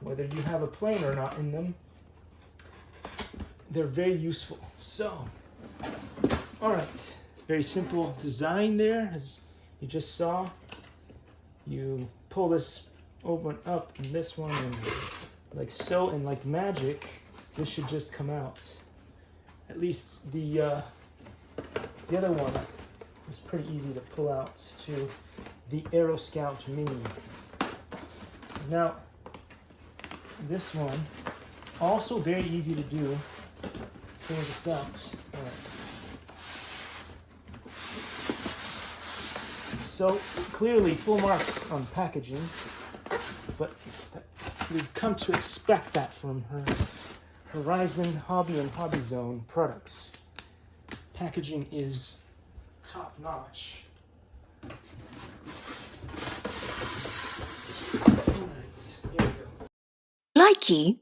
whether you have a plane or not in them, they're very useful. So, all right, very simple design there, as you just saw. You pull this over and up, and this one, and like so, and like magic, this should just come out. At least the other one was pretty easy to pull out too. The Aero Scout Mini. So now, this one, also very easy to do. Pull this out. All right. So clearly full marks on packaging, but we've come to expect that from her Horizon Hobby and Hobby Zone products. Packaging is top notch. All right, here we go. Likey